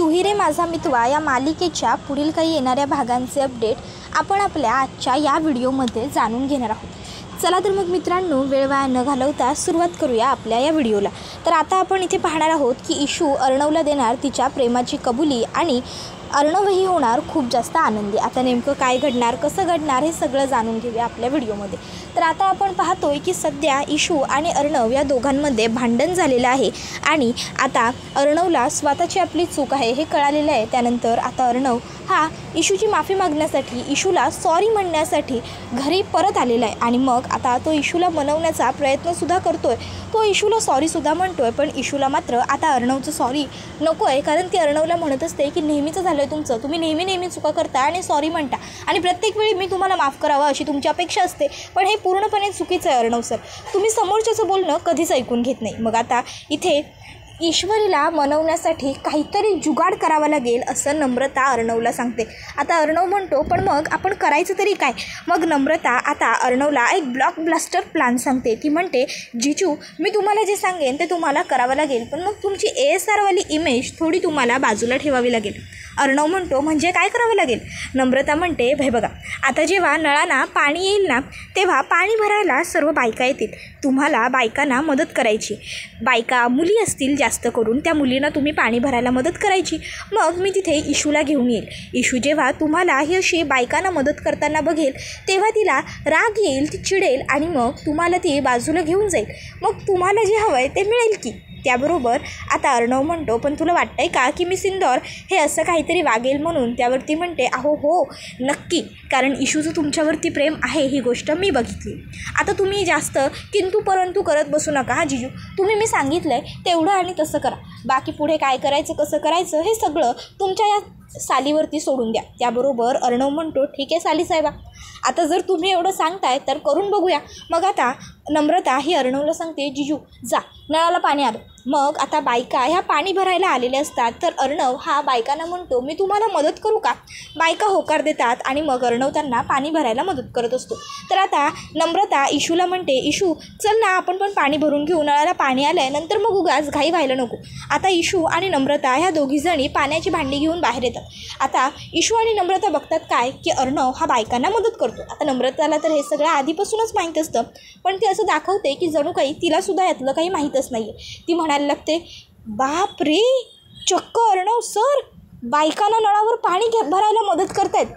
तू ही रे माझा मितवा या मालिकेच्या पुढील काही येणाऱ्या भागांचे अपडेट आपण आपल्या आजच्या या व्हिडिओमध्ये जाणून घेणार आहोत। चला तर मग मित्रांनो, वेळ वाया न घालवता सुरुवात करूया आपल्या या व्हिडिओला। तर आता आपण इथे पाहणार आहोत की इशू अर्णवला देणार तिच्या प्रेमाची कबुली आणि अर्णवही होणार खूप जास्त आनंदी। आता नेमकं काय घडणार, कसं घडणार हे सगळं जाणून घेऊया आपल्या व्हिडिओमध्ये। तर आता आपण पाहतोय की सध्या इशू आणि अर्णव या दोघांमध्ये भांडण झालेलं आहे आणि आता अर्णवला स्वतःची आपली चूक आहे हे कळालेलं आहे। त्यानंतर आता अर्णव हा इशूची माफी मागण्यासाठी, इशूला सॉरी म्हणण्यासाठी घरी परत आलेला आहे आणि मग आता तो इशूला मनवण्याचा प्रयत्नसुद्धा करतोय। तो इशूला सॉरीसुद्धा म्हणतोय, पण इशूला मात्र आता अर्णवचं सॉरी नको आहे, कारण ती अर्णवला म्हणत असते की नेहमीचं झालं आहे तुमचं, तुम्ही नेहमी चुका करता आणि सॉरी म्हणता आणि प्रत्येक वेळी मी तुम्हाला माफ करावं अशी तुमची अपेक्षा असते, पण हे पूर्णपणे चुकीचं आहे अर्णव सर, तुम्ही समोरच्याचं बोलणं कधीच ऐकून घेत नाही। मग आता इथे ईश्वरीला मनवण्यासाठी काहीतरी जुगाड करावा लागेल असं नम्रता अर्णवला सांगते। आता अर्णव म्हणतो, पण मग आपण करायचं तरी काय? मग नम्रता आता अर्णवला एक ब्लॉकबस्टर प्लॅन सांगते। ती म्हणते, जीजू मी तुम्हाला जे सांगेन ते तुम्हाला करावं लागेल, पण मग तुमची ASR वाली इमेज थोडी तुम्हाला बाजूला ठेवावी लागेल। अर्णव म्हणतो, म्हणजे काय करावं लागेल? नम्रता म्हणते, भाई बघा, आता जेव्हा नळांना पाणी येईल ना तेव्हा पाणी भरायला सर्व बायका येतील, तुम्हाला बायकांना मदत करायची, बायका मुली असतील जास्त करून, त्या मुलींना तुम्ही पाणी भरायला मदत करायची। मग मी तिथे इशूला घेऊन येईल, इशू जेव्हा तुम्हाला ही अशी बायकांना मदत करताना बघेल तेव्हा तिला राग येईल, ती चिडेल आणि मग तुम्हाला ती बाजूला घेऊन जाईल, मग तुम्हाला जे हवं आहे ते मिळेल की? त्याबरोबर आता अर्णव म्हणतो, पण तुला वाटतंय का की मी सिंदूर हे असं काहीतरी वागेल म्हणून? त्यावरती म्हणते, अहो हो नक्की, कारण इशूचं तुमच्यावरती प्रेम आहे ही गोष्ट मी बघितली। आता तुम्ही जास्त किंतु परंतु करत बसू नका हा जीजू, तुम्ही मी सांगितलं आहे तेवढं आणि तसं करा, बाकी पुढे काय करायचं कसं करायचं हे सगळं तुमच्या या सालीवरती सोडून द्या। त्याबरोबर अर्णव म्हणतो, ठीक आहे साली साहेबा, आता जर तुम्ही एवढं सांगताय तर करून बघूया। मग आता नम्रता ही अर्णवला सांगते, जीजू जा, नळाला पाणी आलं। मग आता बायका ह्या पाणी भरायला आलेल्या असतात, तर अर्णव हा बायकांना म्हणतो, मी तुम्हाला मदत करू का? बायका होकार देतात आणि मग अर्णव त्यांना पाणी भरायला मदत करत असतो। तर आता नम्रता इशूला म्हणते, इशू चल ना आपण पण पाणी भरून घेऊ, नळाला पाणी आलं आहे, नंतर मग उगाच घाई व्हायला नको। आता इशू आणि नम्रता ह्या दोघीजणी पाण्याची भांडी घेऊन बाहेर येतात। आता इशू आणि नम्रता बघतात काय की अर्णव हा बायकांना मदत करतो। आता नम्रताला तर हे सगळं आधीपासूनच माहीत असतं, पण ती असं दाखवते की जणू काही तिलासुद्धा यातलं काही माहीतच नाही आहे। ती म्हणायला लागते, बाप रे, चक्क अर्णव सर बायकांना नळावर पाणी भरायला मदत करतायत,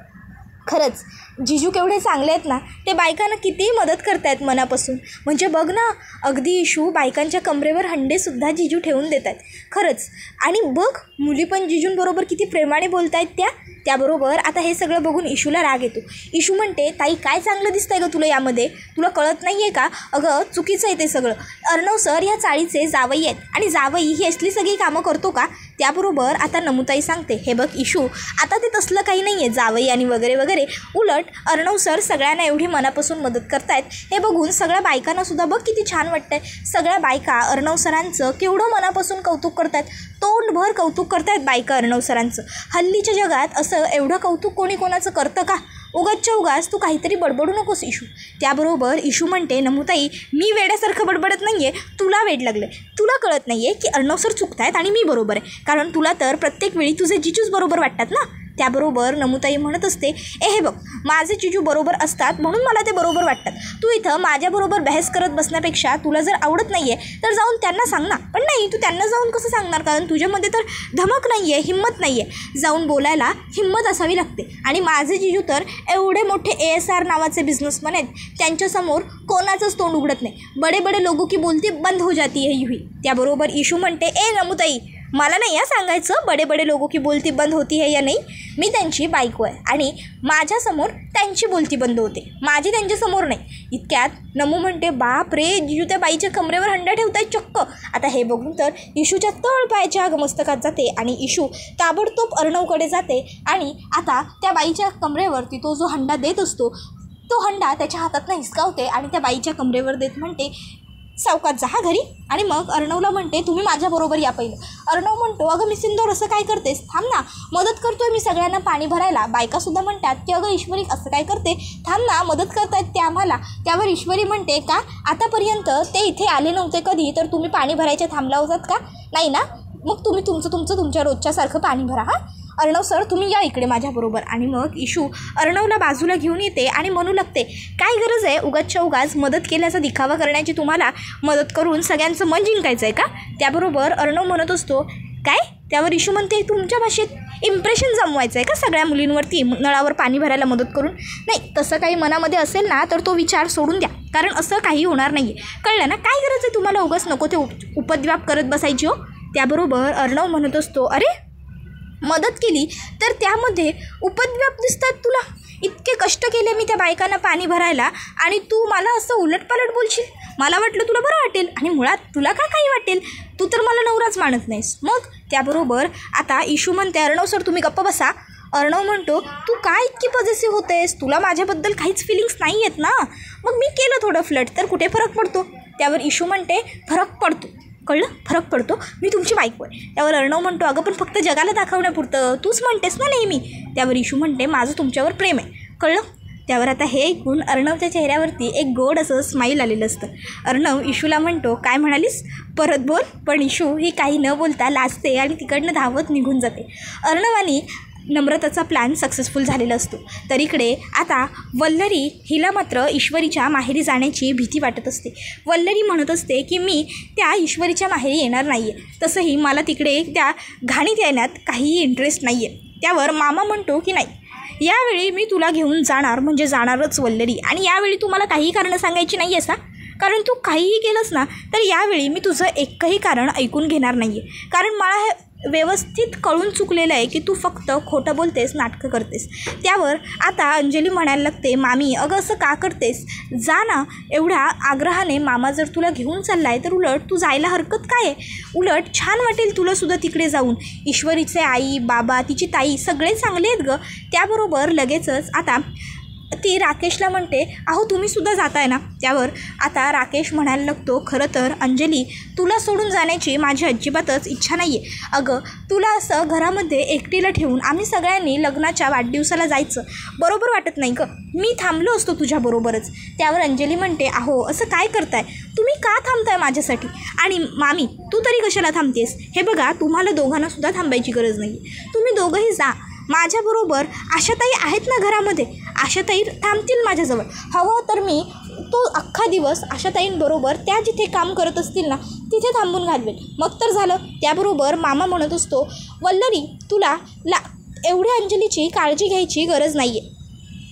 खरंच जीजू केवढे चांगले आहेत ना, ते बायकांना कितीही मदत करतायत मनापासून। म्हणजे बघ ना, अगदी इशू बायकांच्या कमरेवर हंडेसुद्धा जीजू ठेवून देत आहेत, खरंच। आणि बघ मुली पण जीजूंबरोबर किती प्रेमाने बोलत आहेत त्याबरोबर आता हे सगळं बघून इशूला राग येतो। इशू म्हणते, ताई काय चांगलं दिसतंय गं तुला यामध्ये, तुला कळत नाही आहे का? अगं चुकीचं आहे ते सगळं, अर्णव सर ह्या चाळीचे जावई आहेत आणि जावई ही असली सगळी कामं करतो का? त्याबरोबर आता नमुताई सांगते, हे बघ इशू, आता ते तसलं काही नाही आहे जावई आणि वगैरे वगैरे, उलट अर्णव सर सगळ्यांना एवढी मनापासून मदत करतायत हे बघून सगळ्या बायकांनासुद्धा बघ किती छान वाटतंय। सगळ्या बायका अर्णव सरांचं केवढं मनापासून कौतुक करतायत, तोंडभर कौतुक करतायत बायका अर्णव सरांचं। हल्लीच्या जगात असं एवढं कौतुक कोणी कोणाचं करतं का? उगाचच्या उगाच तू काहीतरी बडबडू नकोस इशू। त्याबरोबर इशू म्हणते, नमुताई मी वेड्यासारखं बडबडत नाही आहे, तुला वेड लागलं, तुला कळत नाही आहे की अर्णव सर चुकतायत आणि मी बरोबर आहे, कारण तुला तर प्रत्येक वेळी तुझे जीजूच बरोबर वाटतात ना। त्याबरोबर नमुताई म्हणत असते, हे बघ, माझे जीजू बरोबर असतात म्हणून मला ते बरोबर वाटतात, तू इथं माझ्याबरोबर बहस करत बसण्यापेक्षा तुला जर आवडत नाही आहे तर जाऊन त्यांना सांग ना। पण नाही, तू त्यांना जाऊन कसं सांगणार, कारण तुझ्यामध्ये तर धमक नाही आहे, हिंमत नाही आहे, जाऊन बोलायला हिंमत असावी लागते। आणि माझे जीजू तर एवढे मोठे ASR नावाचे बिझनेसमॅन आहेत, त्यांच्यासमोर कोणाचंच तोंड उघडत नाही, बडे बडे लोगों की बोलती बंद हो जाती है यूही। त्याबरोबर इशू म्हणते, नमुताई मला नाही सांगायचं बडे बडे लोगों की बोलती बंद होती है या नाही, मी त्यांची बायको आहे आणि माझ्यासमोर त्यांची बोलती बंद होते, माझी त्यांच्यासमोर नाही। इतक्यात नमू म्हणते, बाप रे, जीजू त्या बाईच्या कमरेवर हंडा ठेवताय चक्क। आता हे बघून तर इशूच्या तळपायाच्या मस्तकात जाते आणि इशू ताबडतोब अर्णवकडे जाते आणि आता त्या बाईच्या कमरेवरती तो जो हंडा देत असतो तो हंडा त्याच्या हातातनं हिसकावते आणि त्या बाईच्या कमरेवर देत म्हणते, सावकाश जा हा घरी। आणि मग अर्णवला म्हणते, तुम्ही माझ्याबरोबर या पहिलं। अर्णव म्हणतो, अगं मी सिंदूर असं काय करतेस, थांब ना, मदत करतोय मी सगळ्यांना पाणी भरायला। बायकासुद्धा म्हणतात की अगं ईश्वरी असं काय करते, थांब ना, मदत करतायत ते आम्हाला। त्यावर ईश्वरी म्हणते, का आतापर्यंत ते इथे आले नव्हते कधी, तर तुम्ही पाणी भरायचे थांबला होतात का? नाही ना, मग तुम्ही तुमच्या रोजच्यासारखं पाणी भरा हां. अर्णव सर तुम्ही या इकडे माझ्याबरोबर. आणि मग इशू अर्णवला बाजूला घेऊन येते आणि म्हणू लागते, काय गरज आहे उगाचच्या उगाच मदत केल्याचा दिखावा करण्याची, तुम्हाला मदत करून सगळ्यांचं मन जिंकायचं आहे का. त्याबरोबर अर्णव म्हणत असतो काय. त्यावर इशू म्हणते, तुमच्या भाषेत इम्प्रेशन जमवायचं आहे का सगळ्या मुलींवरती नळावर पाणी भरायला मदत करून. नाही, तसं काही मनामध्ये असेल ना तर तो विचार सोडून द्या, कारण असं काही होणार नाही आहे, कळलं ना. काय गरज आहे तुम्हाला उगाच नको ते उपद्व्याप करत बसायची हो. त्याबरोबर अर्णव म्हणत असतो, अरे मदत केली तर त्यामध्ये उपद्व्याप दिसतात तुला. इतके कष्ट केले मी त्या बायकांना पाणी भरायला आणि तू मला असं उलटपालट बोलशील. मला वाटलं तुला बरं वाटेल आणि मुळात तुला का काही वाटेल, तू तर मला नवराच मानत नाहीस. मग त्याबरोबर आता इशू म्हणते, अर्णव सर तुम्ही गप्प बसा. अर्णव म्हणतो, तू काय इतकी पॉझिटिव्ह होतेस, तुला माझ्याबद्दल काहीच फिलिंग्स नाही आहेत ना. मग मी केलं थोडं फ्लट तर कुठे फरक पडतो. त्यावर इशू म्हणते, फरक पडतो, कळलं, फरक पडतो, मी तुमची बायको आहे. त्यावर अर्णव म्हणतो, अगं पण फक्त जगाला दाखवण्यापुरतं, तूच म्हणतेस ना नेहमी. त्यावर इशू म्हणते, माझं तुमच्यावर प्रेम आहे, कळलं. त्यावर आता हे ऐकून अर्णवच्या चेहऱ्यावरती एक गोड असं स्माईल आलेलं असतं. अर्णव इशूला म्हणतो, काय म्हणालीस, परत बोल. पण इशू ही काही न बोलता लाजते आणि तिकडनं धावत निघून जाते. अर्णवानी नम्रताचा प्लॅन सक्सेसफुल झालेला असतो. तर इकडे आता वल्लरी हिला मात्र ईश्वरीच्या माहेरी जाण्याची भीती वाटत असते. वल्लरी म्हणत असते की मी त्या ईश्वरीच्या माहेरी येणार नाही आहे, तसंही मला तिकडे त्या घाणीत येण्यात काहीही इंटरेस्ट नाही आहे. त्यावर मामा म्हणतो की नाही, यावेळी मी तुला घेऊन जाणार म्हणजे जाणारच वल्लरी, आणि यावेळी तुम्हाला काहीही कारणं सांगायची नाही आहेस, कारण तू काहीही केलंस ना तर यावेळी मी तुझं एकही कारण ऐकून घेणार नाही आहे, कारण मला हे व्यवस्थित कळून चुकलेलं आहे की तू फक्त खोटं बोलतेस, नाटकं करतेस. त्यावर आता अंजली म्हणायला लागते, मामी अगं असं का करतेस, जा ना. एवढ्या आग्रहाने मामा जर तुला घेऊन चालला आहे तर उलट तू जायला हरकत काय आहे, उलट छान वाटेल तुलासुद्धा तिकडे जाऊन. ईश्वरीचे आई बाबा तिची ताई सगळे चांगले आहेत गं. त्याबरोबर लगेचच आता ती राकेशला म्हणते, अहो तुम्हीसुद्धा जाताय ना. त्यावर आता राकेश म्हणायला लागतो, खरं तर अंजली तुला सोडून जाण्याची माझी अजिबातच इच्छा नाही आहे. अगं तुला असं घरामध्ये एकटीला ठेवून आम्ही सगळ्यांनी लग्नाच्या वाढदिवसाला जायचं बरोबर वाटत नाही गं, मी थांबलो असतो तुझ्याबरोबरच. त्यावर अंजली म्हणते, अहो असं काय करताय तुम्ही, का थांबताय माझ्यासाठी, आणि मामी तू तरी कशाला थांबतेस. हे बघा तुम्हाला दोघांनासुद्धा थांबायची गरज नाही, तुम्ही दोघंही जा माझ्याबरोबर. आशाताई आहेत ना घरामध्ये, आशाताई थांबतील माझ्याजवळ. हवं तर मी तो अख्खा दिवस आशाताईंबरोबर त्या जिथे काम करत असतील ना तिथे थांबून घालवेल, मग तर झालं. त्याबरोबर मामा म्हणत असतो, वल्लरी तुला एवढ्या अंजलीची काळजी घ्यायची गरज नाही आहे.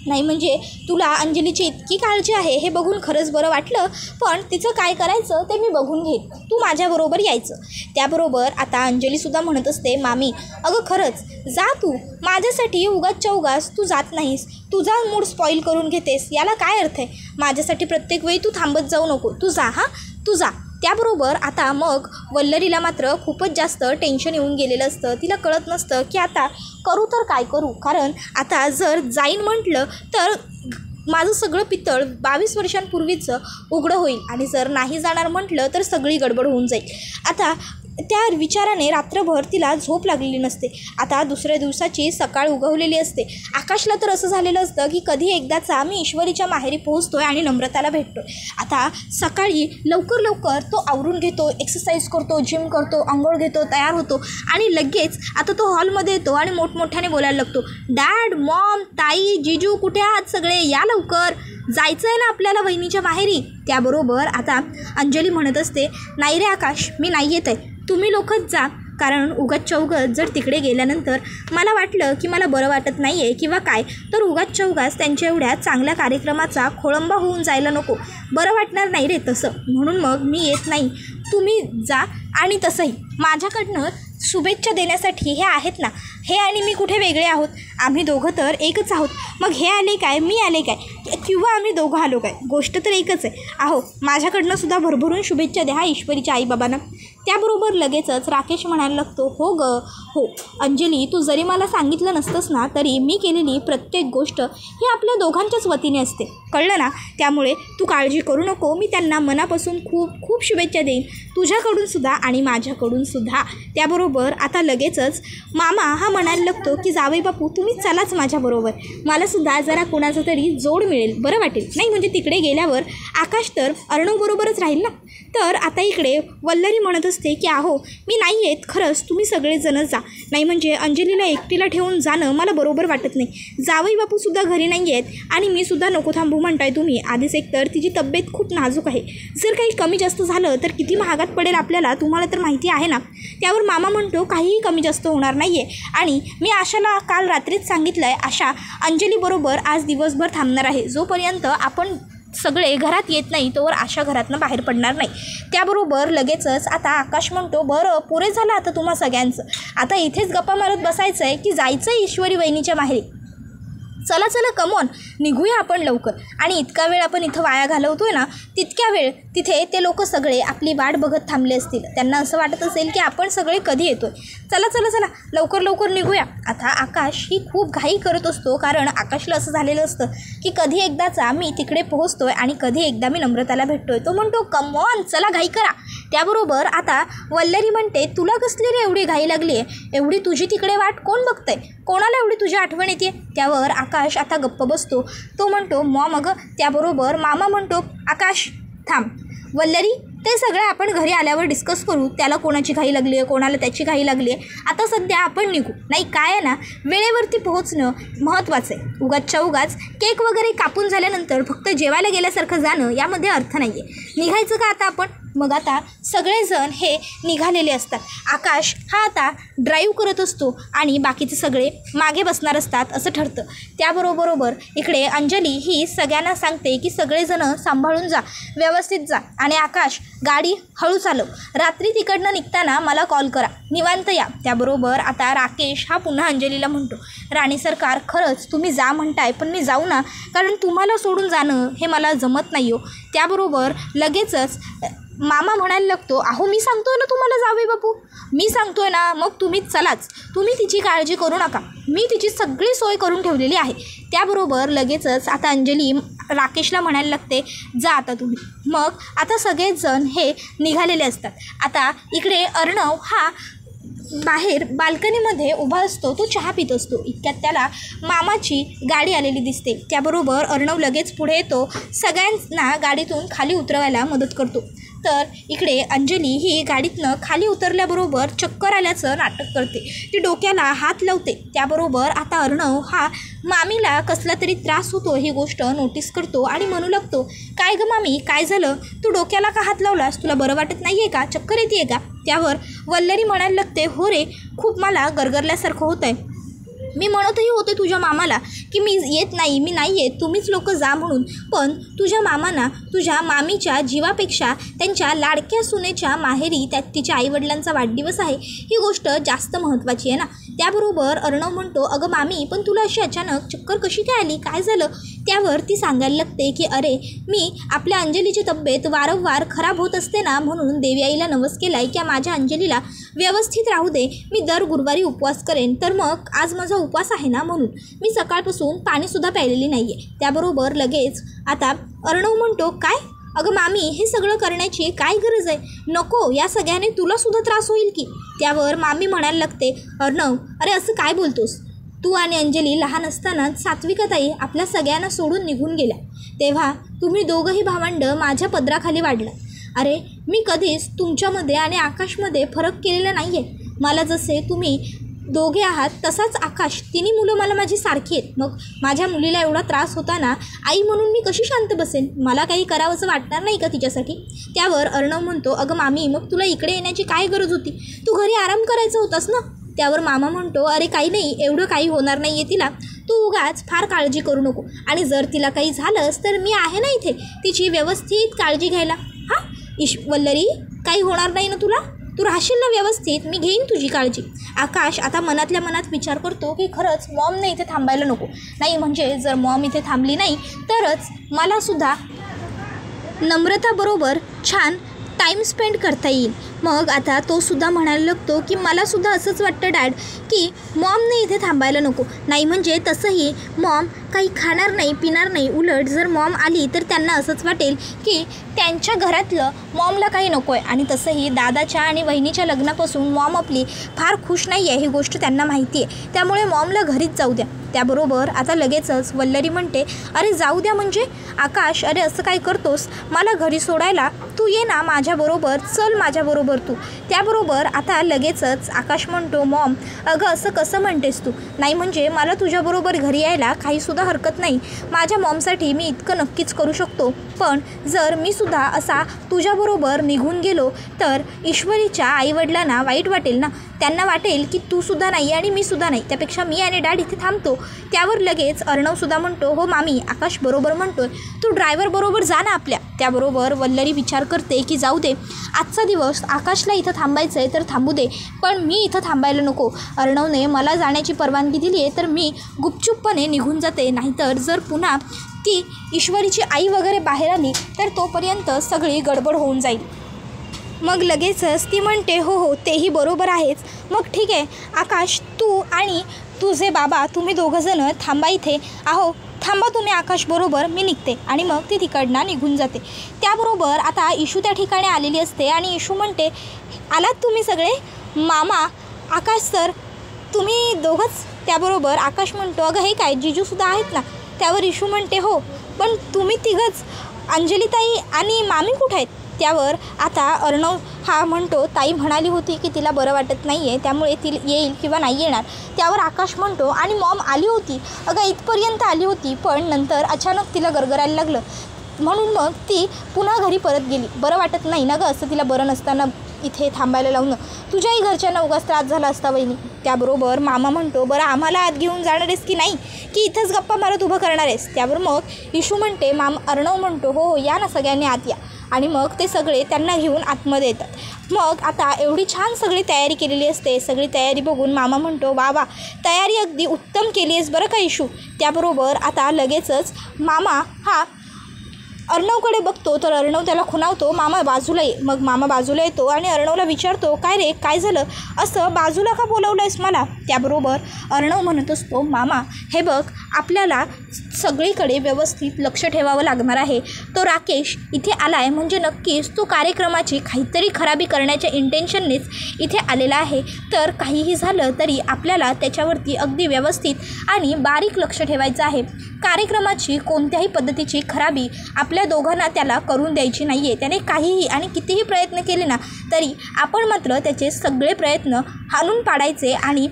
नाही म्हणजे तुला अंजलीची इतकी काळजी आहे हे बघून खरंच बरं वाटलं, पण तिचं काय करायचं ते मी बघून घेईन, तू माझ्याबरोबर यायचं. त्याबरोबर आता अंजलीसुद्धा म्हणत असते, मामी अगं खरंच जा तू माझ्यासाठी, उगाचच्या उगाच तू जात नाहीस, तुझा मूड स्पॉईल करून घेतेस, याला काय अर्थ आहे. माझ्यासाठी प्रत्येक वेळी तू थांबत जाऊ नको, तू जा हां, तू जा. त्याबरोबर आता मग वल्लरीला मात्र खूपच जास्त टेन्शन येऊन गेलेलं असतं. तिला कळत नसतं की आता करू तर काय करू, कारण आता जर जाईन म्हटलं तर माझं सगळं पितळ 22 वर्षांपूर्वीचं उघडं होईल, आणि जर नाही जाणार म्हटलं तर सगळी गडबड होऊन जाईल. आता त्या विचाराने रात्रभर तिला झोप लागलेली नसते. आता दुसऱ्या दिवसाची सकाळ उगवलेली असते. आकाशला तर असं झालेलं असतं की कधी एकदाचा मी ईश्वरीच्या माहेरी पोहोचतो आहे आणि नम्रताला भेटतो आहे. आता सकाळी लवकर तो आवरून घेतो, एक्सरसाइज करतो, जिम करतो, आंघोळ घेतो, तयार होतो आणि लगेच आता तो हॉलमध्ये येतो आणि मोठमोठ्याने बोलायला लागतो, डॅड, मॉम, ताई, जिजू कुठे आहात सगळे, या लवकर, जायचं आहे ना आपल्याला वहिनीच्या माहेरी. त्याबरोबर आता अंजली म्हणत असते, नाही रे आकाश, मी नाही येत आहे, तुम्ही लोकच जा, कारण उगाचच्या उगाच जर तिकडे गेल्यानंतर मला वाटलं की मला बरं वाटत नाही आहे किंवा काय, तर उगाचच्या उगाच त्यांच्या एवढ्या चांगल्या कार्यक्रमाचा खोळंबा होऊन जायला नको, बरं वाटणार नाही रे तसं, म्हणून मग मी येत नाही, तुम्ही जा. आणि तसंही माझ्याकडनं शुभेच्छा देण्यासाठी हे आहेत ना, हे आणि मी कुठे वेगळे आहोत, आम्ही दोघं तर एकच आहोत. मग हे आले काय, मी आले काय, किंवा आम्ही दोघं आलो काय, गोष्ट तर एकच आहे. अहो माझ्याकडनं सुद्धा भरभरून शुभेच्छा द्या हा ईश्वरीच्या आईबाबांना. त्याबरोबर लगेचच राकेश म्हणायला लागतो, हो गं हो अंजली, तू जरी मला सांगितलं नसतंस ना तरी मी केलेली प्रत्येक गोष्ट ही आपल्या दोघांच्याच वतीने असते, कळलं ना. त्यामुळे तू काळजी करू नको, मी त्यांना मनापासून खूप खूप शुभेच्छा देईन, तुझ्याकडून सुद्धा आणि माझ्याकडून सुद्धा. त्याबरोबर आता लगेचच मामा हा म्हणायला लागतो की जावई बापू तुम्ही चलाच माझ्याबरोबर, मलासुद्धा जरा कोणाचं तरी जोड मिळेल, बरं वाटेल नाही. म्हणजे तिकडे गेल्यावर आकाश तर अर्णवबरोबरच राहील ना. तर आता इकडे वल्लरी म्हणत असते की अहो मी नाही येत खरंच, तुम्ही सगळेजणं जा. नाही म्हणजे अंजलीला एकटीला ठेवून जाणं मला बरोबर वाटत नाही. जावई बापूसुद्धा घरी नाही आहेत आणि मी सुद्धा नको थांबू म्हणताय तुम्ही. आधीच एकतर तिची तब्येत खूप नाजूक आहे. जर काही कमी जास्त झालं तर किती महागात पडेल आपल्याला, तुम्हाला तर माहिती आहे ना. त्यावर मामा म्हणतो काहीही कमी जास्त होणार नाही आहे आणि मी आशाला काल रात्रीच सांगितलं आहे, आशा अंजलीबरोबर आज दिवसभर थांबणार आहे. जोपर्यंत आपण सगळे घरात येत नाही तोवर आशा घरातनं बाहेर पडणार नाही. त्याबरोबर लगेचच आता आकाश म्हणतो बरं पुरे झालं आता तुम्हा सगळ्यांचं, आता इथेच गप्पा मारत बसायचं आहे की जायचं आहे ईश्वरी वहिनीच्या माहेरी. चला चला कमॉन निघूया आपण लवकर. आणि इतका वेळ आपण इथं वाया घालवतोय ना, तितक्या वेळ तिथे ते लोक सगळे आपली वाट बघत थांबले असतील. त्यांना असं वाटत असेल की आपण सगळे कधी येतोय. चला चला चला लवकर लवकर निघूया. आता आकाश ही खूप घाई करत असतो, कारण आकाशला असं झालेलं असतं की कधी एकदाचा मी तिकडे पोहोचतोय आणि कधी एकदा मी नम्रताला भेटतोय. तो म्हणतो कमॉन चला घाई करा. त्याबरोबर आता वल्लरी म्हणते तुला कसली रे एवढी घाई लागली आहे, एवढी तुझी तिकडे वाट कोण बघतंय, कोणाला एवढी तुझी आठवण येते. त्यावर आकाश आता गप्प बसतो. तो म्हणतो मॉम अगं. त्याबरोबर मामा म्हणतो आकाश थांब, वल्लरी ते सगळं आपण घरी आल्यावर डिस्कस करू. त्याला कोणाची घाई लागली आहे, कोणाला त्याची घाई लागली आहे. आता सध्या आपण निघू. नाही काय आहे ना, वेळेवरती पोहोचणं महत्त्वाचं आहे. उगाचच्या उगाच केक वगैरे कापून झाल्यानंतर फक्त जेवायला गेल्यासारखं जाणं यामध्ये अर्थ नाही आहे. निघायचं का आता आपण. मग आता सगळेजण हे निघालेले असतात. आकाश हा आता ड्राईव्ह करत असतो आणि बाकीचे सगळे मागे बसणार असतात असं ठरतं. त्याबरोबर इकडे अंजली ही सगळ्यांना सांगते की सगळेजणं सांभाळून जा, व्यवस्थित जा आणि आकाश गाडी हळू चालव. रात्री तिकडनं निघताना मला कॉल करा, निवांत या. त्याबरोबर आता राकेश हा पुन्हा अंजलीला म्हणतो राणी सरकार खरंच तुम्ही जा म्हणताय पण मी जाऊ ना, कारण तुम्हाला सोडून जाणं हे मला जमत नाही हो. त्याबरोबर लगेचच मामा म्हणायला लागतो अहो मी सांगतोय ना तुम्हाला जावे बापू, मी सांगतोय ना, मग तुम्ही चलाच, तुम्ही तिची काळजी करू नका, मी तिची सगळी सोय करून ठेवलेली आहे. त्याबरोबर लगेचच आता अंजली राकेशला म्हणायला लागते जा आता तुम्ही. मग आता सगळेजण हे निघालेले असतात. आता इकडे अर्णव हा बाहेर बाल्कनीमध्ये उभा असतो, तो चहा पित असतो. इतक्यात त्याला मामाची गाडी आलेली दिसते. त्याबरोबर अर्णव लगेच पुढे येतो, सगळ्यांना गाडीतून खाली उतरवायला मदत करतो. तर इकडे अंजली ही गाडीतनं खाली उतरल्याबरोबर चक्कर आल्याचं नाटक करते, ती डोक्याला हात लावते. त्याबरोबर आता अर्णव हा मामीला कसला तरी त्रास होतो ही गोष्ट नोटीस करतो आणि म्हणू लागतो काय गं मामी काय झालं, तू डोक्याला का हात लावलास, तुला बरं वाटत नाही आहे का, चक्कर येते आहे का. त्यावर वल्लरी म्हणायला लागते हो रे खूप मला गरगरल्यासारखं होतं आहे, मी म्हणतही होते तुझ्या मामाला की मी येत नाही, मी नाही येत, तुम्हीच लोक जा म्हणून, पण तुझ्या मामांना तुझ्या मामीच्या जीवापेक्षा त्यांच्या लाडक्या सुनेच्या माहेरी त्यात तिच्या आईवडिलांचा वाढदिवस आहे ही गोष्ट जास्त महत्त्वाची आहे ना. त्याबरोबर अर्णव म्हणतो अगं मामी पण तुला अशी अचानक चक्कर कशी काय आली, काय झालं. त्यावर ती सांगायला लागते की अरे मी आपल्या अंजलीची तब्येत वारंवार खराब होत असते ना, म्हणून देवी आईला नवस केला आहे की माझ्या अंजलीला व्यवस्थित राहू दे, मी दर गुरुवारी उपवास करेन. तर मग आज माझा उपवास आहे ना, म्हणून मी सकाळपासून पाणीसुद्धा प्यायलेली नाही आहे. त्याबरोबर लगेच आता अर्णव म्हणतो काय अगं मामी हे सगळं करण्याची काय गरज आहे, नको, या सगळ्याने तुलासुद्धा त्रास होईल की. त्यावर मामी म्हणायला लागते अर्णव अरे असं काय बोलतोस, तू आणि अंजली लहान असतानाच सात्विकाताई आपल्या सगळ्यांना सोडून निघून गेल्या, तेव्हा तुम्ही दोघंही भावंड माझ्या पदराखाली वाढला. अरे मी कधीच तुमच्यामध्ये आणि आकाशमध्ये फरक केलेला नाही आहे, मला जसे तुम्ही दोघे आहात तसाच आकाश, तिन्ही मुलं मला माझी सारखी आहेत. मग माझ्या मुलीला एवढा त्रास होता ना, आई म्हणून मी कशी शांत बसेन, मला काही करावंसं वाटणार नाही का तिच्यासाठी. त्यावर अर्णव म्हणतो अगं मामी मग तुला इकडे येण्याची काय गरज होती, तू घरी आराम करायचं होतास ना. त्यावर मामा म्हणतो अरे काही नाही, एवढं काही होणार नाही आहे तिला, तू उगाच फार काळजी करू नको, आणि जर तिला काही झालंच तर मी आहे ना इथे तिची व्यवस्थित काळजी घ्यायला. हां वल्लरी काही होणार नाही ना तुला, तू राहशील ना व्यवस्थित, मी घेईन तुझी काळजी. आकाश आता मनातल्या मनात विचार करतो की खरंच मॉमने इथे थांबायला नको, नाही म्हणजे जर मॉम इथे थांबली नाही तरच मलासुद्धा नम्रताबरोबर छान टाईम स्पेंड करता येईल. मग आता तो सुद्धा म्हणायला लागतो की मला सुद्धा असंच वाटतं डॅड की मॉमने इथे थांबायला नको. नाही म्हणजे तसंही मॉम काही खाणार नाही पिणार नाही, उलट जर मॉम आली तर त्यांना असंच वाटेल की त्यांच्या घरातलं मॉमला काही नको आहे. आणि तसंही दादाच्या आणि वहिनीच्या लग्नापासून मॉम आपली फार खुश नाही आहे ही गोष्ट त्यांना माहिती आहे, त्यामुळे मॉमला घरीच जाऊ द्या. त्याबरोबर आता लगेचच वल्लरी म्हणते अरे जाऊ द्या म्हणजे आकाश, अरे असं काय करतोस, मला घरी सोडायला तू ये ना माझ्याबरोबर, चल माझ्याबरोबर तू. त्याबरोबर आता लगेचच आकाश म्हणतो मॉम अगं असं कसं म्हणतेस तू, नाही म्हणजे मला तुझ्याबरोबर घरी यायला काहीसुद्धा हरकत नाही, माझ्या मॉमसाठी मी इतकं नक्कीच करू शकतो, पण जर मी सुद्धा असा तुझ्याबरोबर निघून गेलो तर ईश्वरीच्या आईवडिलांना वाईट वाटेल ना, त्यांना वाटेल की तू सुद्धा नाही आणि मी सुद्धा नाही, त्यापेक्षा मी आणि डॅड इथे थांबतो. त्यावर लगेच अर्णवसुद्धा म्हणतो हो मामी आकाश बरोबर म्हणतोय, तू ड्रायव्हर बरोबर जा ना आपल्या. त्याबरोबर वल्लरी विचार करते की जाऊ दे आजचा दिवस आकाशला इथं थांबायचं आहे तर थांबू दे, पण मी इथं थांबायला नको. अर्णवने मला जाण्याची परवानगी दिली आहे तर मी गुपचूपपणे निघून जाते, नाहीतर जर पुन्हा ती ईश्वरीची आई वगैरे बाहेर आली तर तोपर्यंत सगळी गडबड होऊन जाईल. मग लगेचच ती म्हणते हो हो तेही बरोबर आहेच, मग ठीक आहे आकाश तू आणि तुझे बाबा तुम्ही दोघंजणं थांबा इथे, आहो थांबा तुम्ही आकाश बरोबर, मी निघते. आणि मग ती तिकडनं निघून जाते. त्याबरोबर आता इशू त्या ठिकाणी आलेली असते आणि इशू म्हणते आलात तुम्ही सगळे, मामा आकाश सर तुम्ही दोघंच. त्याबरोबर आकाश म्हणतो अगं हे काय जिजूसुद्धा आहेत ना. त्यावर इशू म्हणते हो पण तुम्ही तिघंच, अंजलीताई आणि मामी कुठे आहेत. त्यावर आता अर्णव हा म्हणतो ताई म्हणाली होती की तिला बरं वाटत नाही आहे त्यामुळे ती येईल किंवा नाही येणार. त्यावर आकाश म्हणतो आणि मॉम आली होती, अगं इथपर्यंत आली होती पण नंतर अचानक तिला गरगरायला लागलं म्हणून मग ती पुन्हा घरी परत गेली. बरं वाटत नाही ना गं असं तिला बरं नसताना इथे थांबायला लावणं, तुझ्याही घरच्यांना उगाच त्रास झाला असता वहिनी. त्याबरोबर मामा म्हणतो बरं आम्हाला आत घेऊन जाणार आहेस की नाही की इथंच गप्पा मारत उभं करणार आहेस. त्यावर मग इशू म्हणते अर्णव म्हणतो हो हो या ना सगळ्यांनी आत या. आणि मग ते सगळे त्यांना घेऊन आतमध्ये येतात. मग आता एवढी छान सगळी तयारी केलेली असते, सगळी तयारी बघून मामा म्हणतो वा वा तयारी अगदी उत्तम केली आहेस बरं का इशू. त्याबरोबर आता लगेचच मामा हा अर्णवकडे बघतो तर अर्णव त्याला खुणावतो मामा बाजूला ये. मग मामा बाजूला येतो आणि अर्णवला विचारतो काय रे काय झालं, असं बाजूला का बोलवलं आहेस मला. त्याबरोबर अर्णव म्हणत असतो मामा हे बघ आपल्याला सगळीकडे व्यवस्थित लक्ष ठेवावं लागणार आहे, तो राकेश इथे आला आहे म्हणजे नक्कीच तो कार्यक्रमाची काहीतरी खराबी करण्याच्या इंटेन्शननेच इथे आलेला आहे, तर काहीही झालं तरी आपल्याला त्याच्यावरती अगदी व्यवस्थित आणि बारीक लक्ष ठेवायचं आहे. कार्यक्रमाची कोणत्याही पद्धतीची खराबी आपल्या दोघांना त्याला करून द्यायची नाही आहे. त्याने काहीही आणि कितीही प्रयत्न केले ना तरी आपण मात्र त्याचे सगळे प्रयत्न हाणून पाडायचे आणि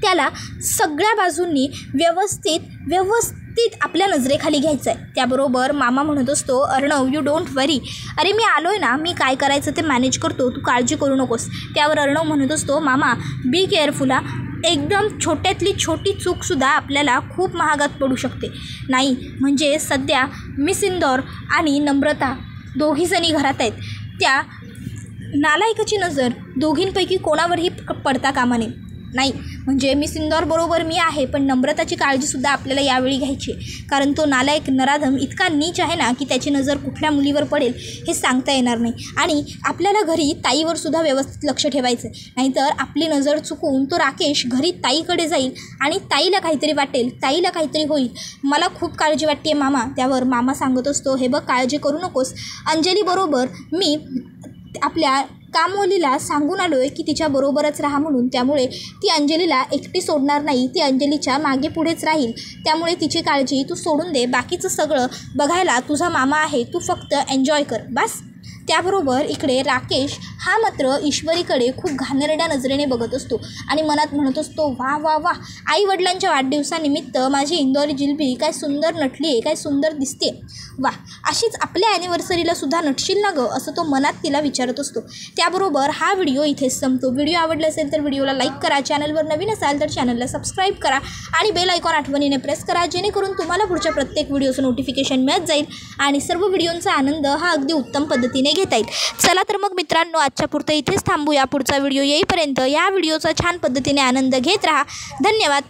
त्याला सगळ्या बाजूंनी व्यवस्थित आपल्या नजरेखाली घ्यायचं आहे. त्याबरोबर मामा म्हणत असतो अर्णव यू डोंट वरी, अरे मी आलो आहे ना, मी काय करायचं ते मॅनेज करतो, तू काळजी करू नकोस. त्यावर अर्णव म्हणत असतो मामा बी केअरफुल हा, एकदम छोट्यातली छोटी चूकसुद्धा आपल्याला खूप महागात पडू शकते. नाही म्हणजे सध्या मिस इंदौर आणि नम्रता दोघीजणी घरात आहेत, त्या नालायकाची नजर दोघींपैकी कोणावरही पडता कामा नये. नाही म्हणजे मिस इंदौर बरोबर मी आहे पण नम्रताची काळजीसुद्धा आपल्याला यावेळी घ्यायची आहे, कारण तो नालायक नराधम इतका नीच आहे ना की त्याची नजर कुठल्या मुलीवर पडेल हे सांगता येणार नाही. आणि आपल्याला घरी ताईवर सुद्धा व्यवस्थित लक्ष ठेवायचं आहे, नाहीतर आपली नजर चुकवून तो राकेश घरी ताईकडे जाईल आणि ताईला काहीतरी वाटेल, ताईला काहीतरी होईल, मला खूप काळजी वाटते मामा. त्यावर मामा सांगत असतो हे बघ काळजी करू नकोस, अंजली बरोबर मी आपल्या कामवालीला सांगून आलो आहे की तिच्याबरोबरच राहा म्हणून, त्यामुळे ती अंजलीला एकटी सोडणार नाही, ती अंजलीच्या मागे पुढेच राहील, त्यामुळे तिची काळजी तू सोडून दे, बाकीचं सगळं बघायला तुझा मामा आहे, तू फक्त एन्जॉय कर बस. त्याबरोबर इकडे राकेश हा मात्र ईश्वरीकडे खूप घाणेरड्या नजरेने बघत असतो आणि मनात म्हणत असतो वा वा वा आईवडिलांच्या वाढदिवसानिमित्त माझी इंदौरी जिलबी काय सुंदर नटली आहे, काय सुंदर दिसते, वा अशीच आपल्या ॲनिव्हर्सरीला सुद्धा नटशील ना गं, असं तो मनात तिला विचारत असतो. त्याबरोबर हा व्हिडिओ इथेच संपतो. व्हिडिओ आवडला असेल तर व्हिडिओला लाईक करा, चॅनलवर नवीन असाल तर चॅनलला सबस्क्राईब करा आणि बेल आयकॉन आठवणीने प्रेस करा, जेणेकरून तुम्हाला पुढच्या प्रत्येक व्हिडिओचं नोटिफिकेशन मिळत जाईल आणि सर्व व्हिडिओंचा आनंद हा अगदी उत्तम पद्धतीने घेता येईल. चला तर मग मित्रांनो आजच्या पुरतं इथेच थांबूया. पुढचा व्हिडिओ येईपर्यंत या व्हिडिओचा छान पद्धतीने आनंद घेत राहा. धन्यवाद.